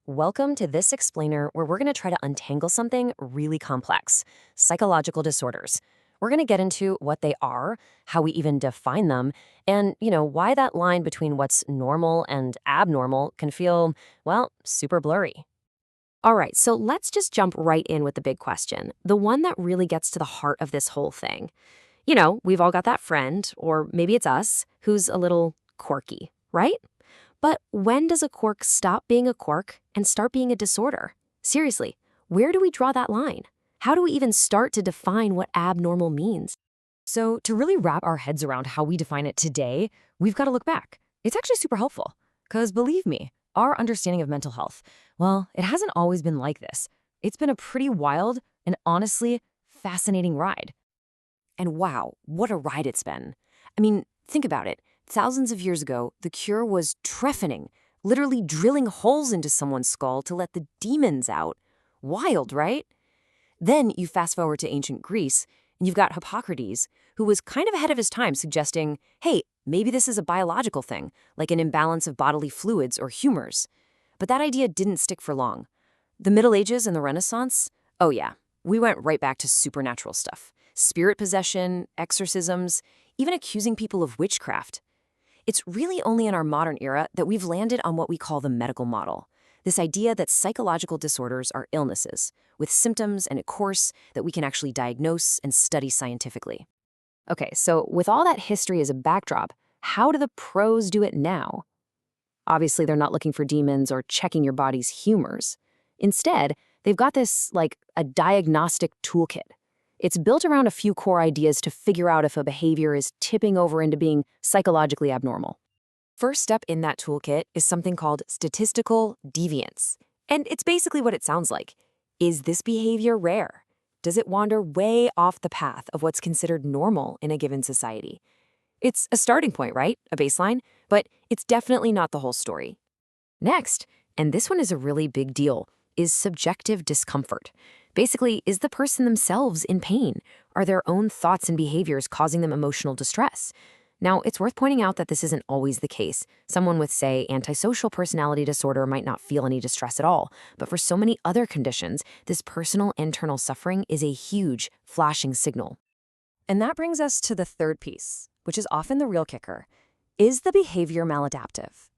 Welcome to this explainer where we're going to try to untangle something really complex, psychological disorders. We're going to get into what they are, how we even define them, and, why that line between what's normal and abnormal can feel, well, super blurry. All right, so let's just jump right in with the big question, the one that really gets to the heart of this whole thing. We've all got that friend, or maybe it's us, who's a little quirky, right? But when does a quirk stop being a quirk and start being a disorder? Seriously, where do we draw that line? How do we even start to define what abnormal means? So, to really wrap our heads around how we define it today, we've got to look back. It's actually super helpful. Because believe me, our understanding of mental health, well, it hasn't always been like this. It's been a pretty wild and honestly fascinating ride. And wow, what a ride it's been. I mean, think about it. Thousands of years ago, the cure was trephining, literally drilling holes into someone's skull to let the demons out. Wild, right? Then you fast forward to ancient Greece, and you've got Hippocrates, who was kind of ahead of his time, suggesting, hey, maybe this is a biological thing, like an imbalance of bodily fluids or humors. But that idea didn't stick for long. The Middle Ages and the Renaissance? Oh yeah, we went right back to supernatural stuff. Spirit possession, exorcisms, even accusing people of witchcraft. It's really only in our modern era that we've landed on what we call the medical model. This idea that psychological disorders are illnesses, with symptoms and a course that we can actually diagnose and study scientifically. Okay, so with all that history as a backdrop, how do the pros do it now? Obviously, they're not looking for demons or checking your body's humors. Instead, they've got this, like, a diagnostic toolkit. It's built around a few core ideas to figure out if a behavior is tipping over into being psychologically abnormal. First step in that toolkit is something called statistical deviance. And it's basically what it sounds like. Is this behavior rare? Does it wander way off the path of what's considered normal in a given society? It's a starting point, right? A baseline, but it's definitely not the whole story. Next, and this one is a really big deal, is subjective discomfort. Basically, is the person themselves in pain? Are their own thoughts and behaviors causing them emotional distress? Now, it's worth pointing out that this isn't always the case. Someone with, say, antisocial personality disorder might not feel any distress at all, but for so many other conditions, this personal internal suffering is a huge, flashing signal. And that brings us to the third piece, which is often the real kicker. Is the behavior maladaptive?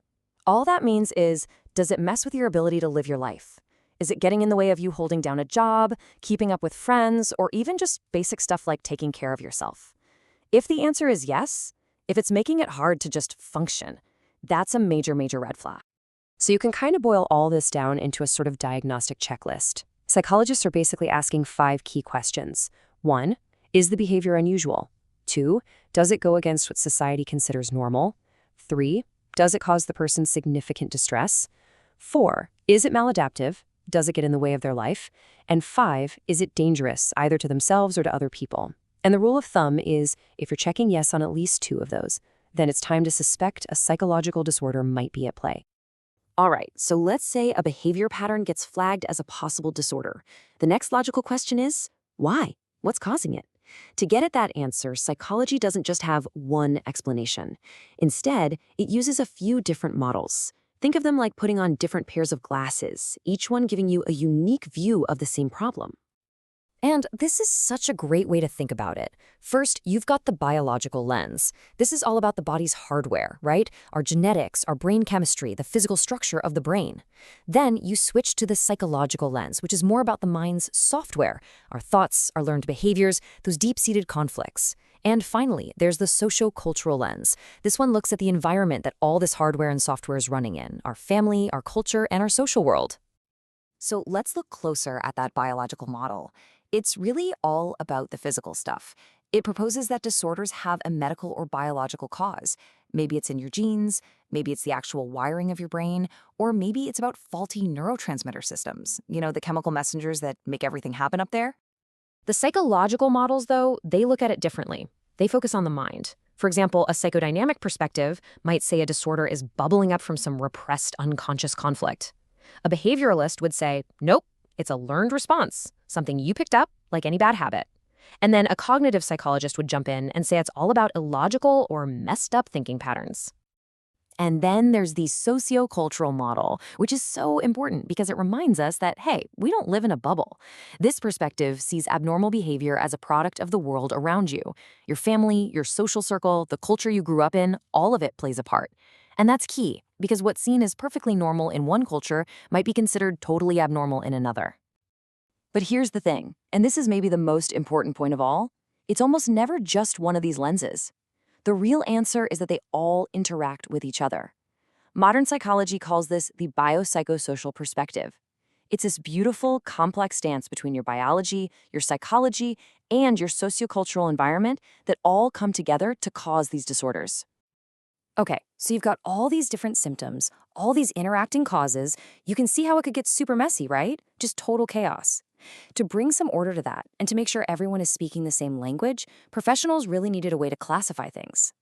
All that means is, does it mess with your ability to live your life? Is it getting in the way of you holding down a job, keeping up with friends, or even just basic stuff like taking care of yourself? If the answer is yes, if it's making it hard to just function, that's a major, major red flag. So you can kind of boil all this down into a sort of diagnostic checklist. Psychologists are basically asking 5 key questions. 1, is the behavior unusual? 2, does it go against what society considers normal? 3, does it cause the person significant distress? 4, is it maladaptive? Does it get in the way of their life? And 5, is it dangerous, either to themselves or to other people? And the rule of thumb is, if you're checking yes on at least 2 of those, then it's time to suspect a psychological disorder might be at play. All right, so let's say a behavior pattern gets flagged as a possible disorder. The next logical question is, why? What's causing it? To get at that answer, psychology doesn't just have one explanation. Instead, it uses a few different models. Think of them like putting on different pairs of glasses, each one giving you a unique view of the same problem. And this is such a great way to think about it. First, you've got the biological lens. This is all about the body's hardware, right? Our genetics, our brain chemistry, the physical structure of the brain. Then you switch to the psychological lens, which is more about the mind's software, our thoughts, our learned behaviors, those deep-seated conflicts. And finally, there's the socio-cultural lens. This one looks at the environment that all this hardware and software is running in, our family, our culture, and our social world. So let's look closer at that biological model. It's really all about the physical stuff. It proposes that disorders have a medical or biological cause. Maybe it's in your genes, maybe it's the actual wiring of your brain, or maybe it's about faulty neurotransmitter systems, the chemical messengers that make everything happen up there. The psychological models, though, they look at it differently. They focus on the mind. For example, a psychodynamic perspective might say a disorder is bubbling up from some repressed unconscious conflict. A behavioralist would say, nope, it's a learned response, something you picked up, like any bad habit. And then a cognitive psychologist would jump in and say it's all about illogical or messed up thinking patterns. And then there's the sociocultural model, which is so important because it reminds us that, hey, we don't live in a bubble. This perspective sees abnormal behavior as a product of the world around you. Your family, your social circle, the culture you grew up in, all of it plays a part. And that's key because what's seen as perfectly normal in one culture might be considered totally abnormal in another. But here's the thing, and this is maybe the most important point of all, it's almost never just one of these lenses. The real answer is that they all interact with each other. Modern psychology calls this the biopsychosocial perspective. It's this beautiful, complex dance between your biology, your psychology, and your sociocultural environment that all come together to cause these disorders. Okay, so you've got all these different symptoms, all these interacting causes. You can see how it could get super messy, right? Just total chaos. To bring some order to that and to make sure everyone is speaking the same language, professionals really needed a way to classify things.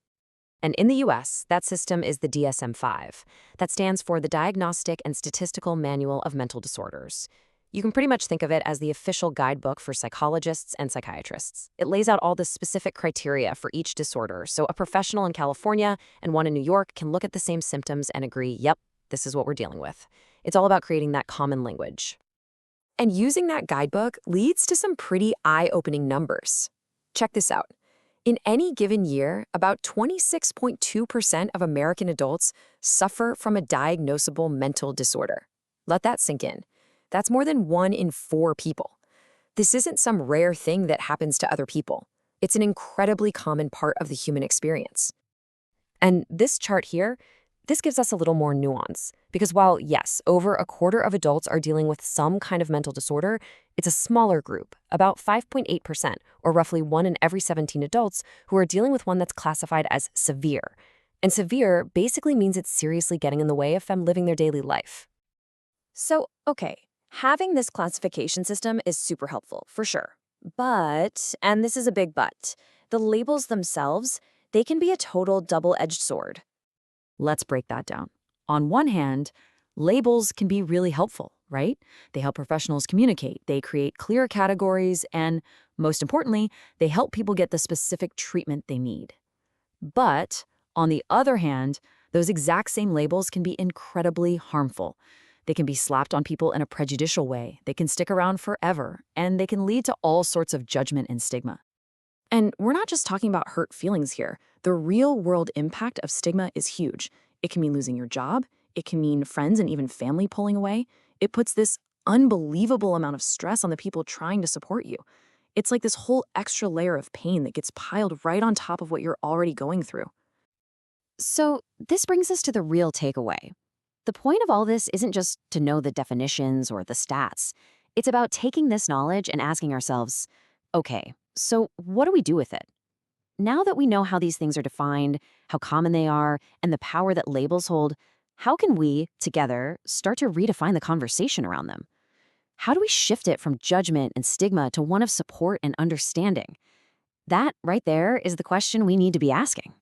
And in the US, that system is the DSM-5. That stands for the Diagnostic and Statistical Manual of Mental Disorders. You can pretty much think of it as the official guidebook for psychologists and psychiatrists. It lays out all the specific criteria for each disorder, so a professional in California and one in New York can look at the same symptoms and agree, yep, this is what we're dealing with. It's all about creating that common language. And using that guidebook leads to some pretty eye-opening numbers. Check this out. In any given year, about 26.2% of American adults suffer from a diagnosable mental disorder. Let that sink in. That's more than 1 in 4 people. This isn't some rare thing that happens to other people. It's an incredibly common part of the human experience. And this chart here, this gives us a little more nuance, because while, yes, over a quarter of adults are dealing with some kind of mental disorder, it's a smaller group, about 5.8%, or roughly 1 in every 17 adults, who are dealing with one that's classified as severe. And severe basically means it's seriously getting in the way of them living their daily life. So, okay, having this classification system is super helpful, for sure. But, and this is a big but, the labels themselves, they can be a total double-edged sword. Let's break that down. On one hand, labels can be really helpful, right? They help professionals communicate, they create clear categories, and most importantly, they help people get the specific treatment they need. But on the other hand, those exact same labels can be incredibly harmful. They can be slapped on people in a prejudicial way, they can stick around forever, and they can lead to all sorts of judgment and stigma. And we're not just talking about hurt feelings here. The real-world impact of stigma is huge. It can mean losing your job. It can mean friends and even family pulling away. It puts this unbelievable amount of stress on the people trying to support you. It's like this whole extra layer of pain that gets piled right on top of what you're already going through. So this brings us to the real takeaway. The point of all this isn't just to know the definitions or the stats. It's about taking this knowledge and asking ourselves, okay, so what do we do with it? Now that we know how these things are defined, how common they are, and the power that labels hold, how can we, together, start to redefine the conversation around them? How do we shift it from judgment and stigma to one of support and understanding? That, right there, is the question we need to be asking.